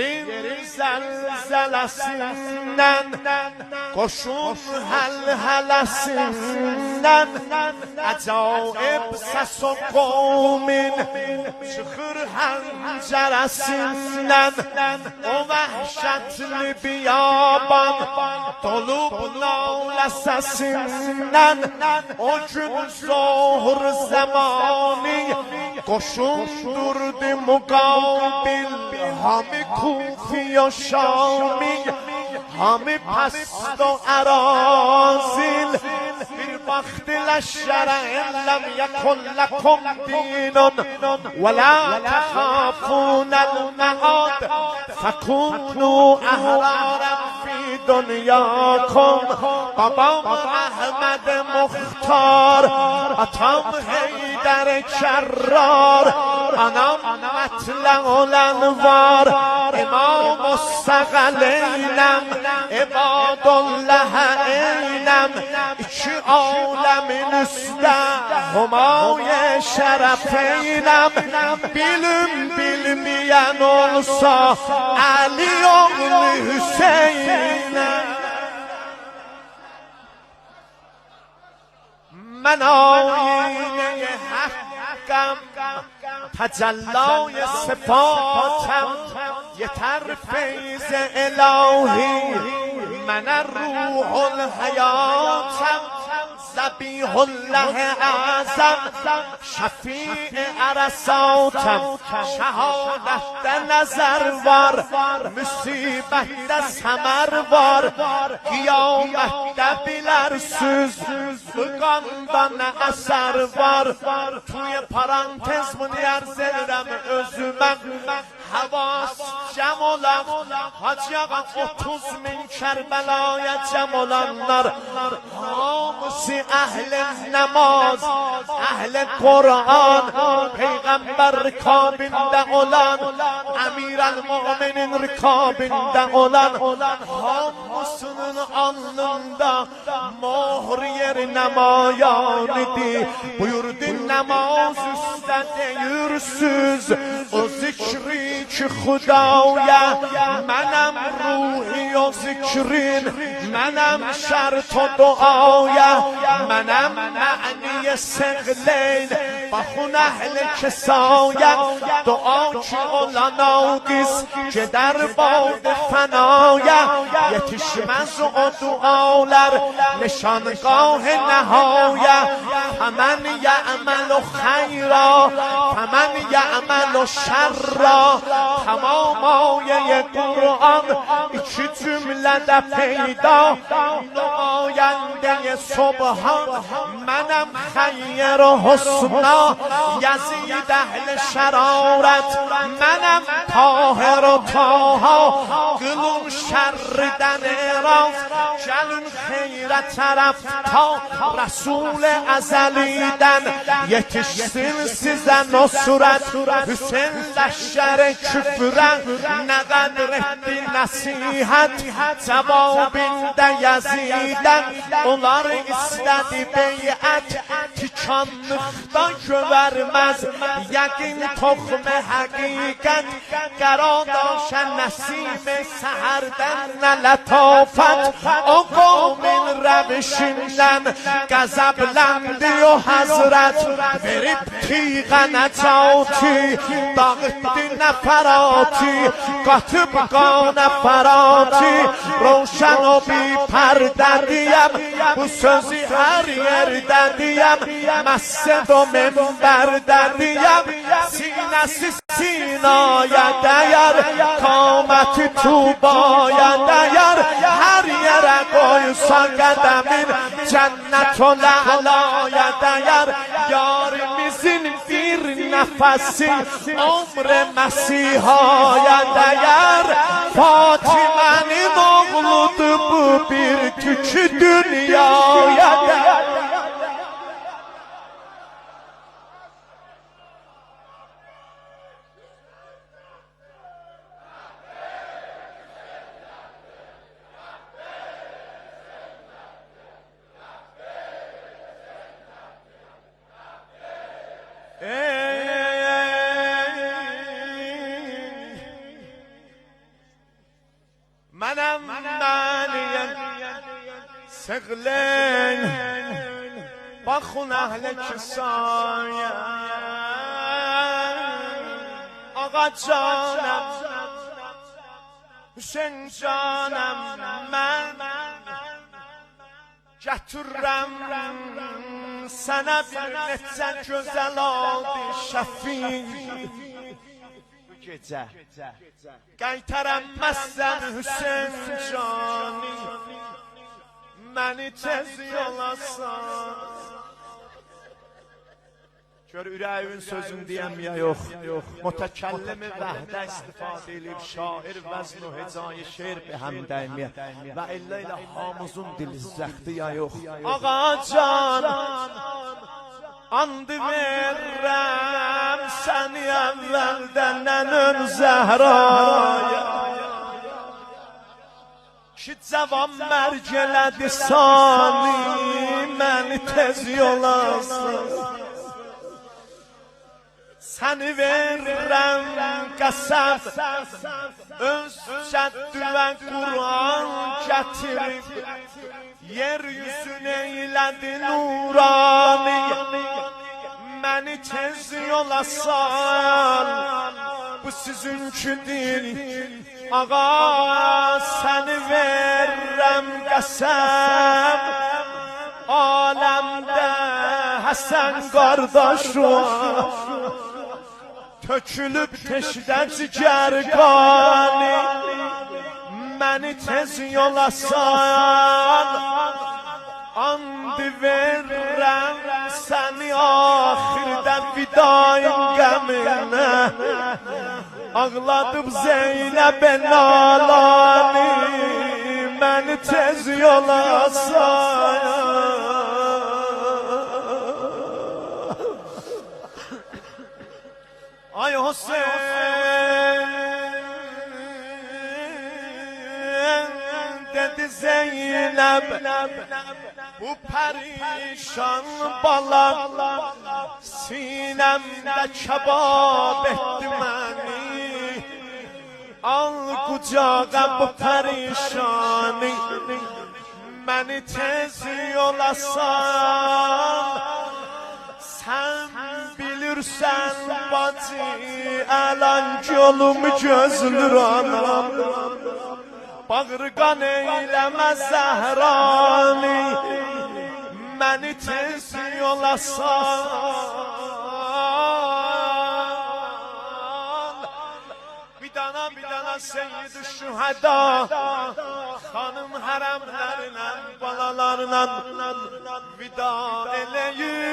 Yerin zelzelesinden, koşun helhelesinden, acayip ses o kavmin çıkır penceresinden. O vahşetli biyaban dolup nale sesinden. O gün zuhur zamanı koşun durdu mukabil, hami کوفی و شامی همه پست و اراذل فی وقت لشر لم یکن لکم دین ولا تخافون المعاد فکونوا احرارا فی دنیاکم. بابام احمد مختار، اتام حیدر کرار، انام مطلع الانوار، امام مستقلینم، عباد الله اینم، iki alemin üstə Hümay şərəfeynəm. Bilim bilməyən olsa Ali oğlu Hüseynəm. من آینه حقم، تجلای صفاتم، یتر فیض الهی، من روح الحیاتم، ذبیح الله اعظم، شفیع عرصاتم، شهادت در نظر وار، مصیبت در ثمر وار، قیامت در bilersiz Qandan nə əsər var. Tuya parantez bunu ərz edirəm özümə. Havas cəm olan Hacı ağa 30.000 Kərbəlaya cəm olanlar hamısı əhl-i namaz, əhl-i Qur'an, Peyğəmbər rikabində olan, Əmirəl-Müminin rikabində olan hamısının alnında mohr yeri namayanıdır. Buyurdu namaz üstə deyürsüz o zikri ki Xudaya, mənəm ruhi o zikrin, mənəm şərt o duaya, mənəm məni səqleyn baxun əhl-i kəsaya. Dua ki olan ağız gedər bad fənaya, yetişməz o dualar نشانگاه نهایه. فمن یعمل خیرا فمن یعمل شرا. تمام آیه قرآن iki cümlede peyda. نماینده سبحان منم خیر و حسنا. یزید اهل شرارت منم طاهر و طاها. قلون شردن اراز جلون خیرت طرف تا رسول ازلیدن yetişsin size nusret. Hüseyin leşşer küfre ne kadar etti nasihat, cevabinde Yazid'den onlar istedi beyat. Tikanlıkta gövermez yakin tohme hakikat. Qaradaşa nasib seherden ne letafet. O qavmin revişinden qəzəbləndi o həzrət. Verib tiğə nəcati, dağıtdı nəfərati, qatıb qanə fərati. Roşən o bir pərdədiyəm, bu sözü hər yerdədiyəm. Məscid o minbərdədiyəm, sinəsi sinaya dəyər, qaməti Tubaya dəyər. Hər yerə qoysa qədəmin cennet o ləlaya dəyər. Yarimizin bir nəfəsi ömr Məsihaya dəyər. Fatimənin oğludur bu bir tükü dünyaya dəyər. منم معنی سقلین با خون اهل کسایم آقا جانم حسین جانم من گتورم sana bir netsen güzel oldu şafii bu gece qaytaramazsan Hüseyin cani məni tez yolasan gör ürəyin sözün deyəm ya yox mütəkəllimi vəhdə istifadə edib şair vəzn و hecayı şeir به هم dəymə və illə ilə hamuzun dil zəxti ya yox ağa can and verirəm səni əvvəldən ön Zəhraya ki cavan mərg elədi sani məni tez yolasın səni verirəm qəsəb öz cəddü və Qur'an gətirib yeryüzünə elədi nurani məni tez yolasan bu sizinkidir ağa səni verirəm qəsəb aləmdə Həsən qardaşım tökülüb teşdə cigərqani məni tez yolasan and verirəm səni axirdə vidayın qəminə ağladıb Zeynəb nalani məni tez yolasan ay Hüseyin dedi Zeynəb bu perişan balam sinemdə kebab etdi məni al qucağa bu perişani məni tez yolasan sen bilirsən bacı əlan yolumu gözlür anam bağırqan eyləmə Zəhrani məni tez yolasan bir dana seyyid-i şühəda xanım hərəmlərinə balalarına vida eləyir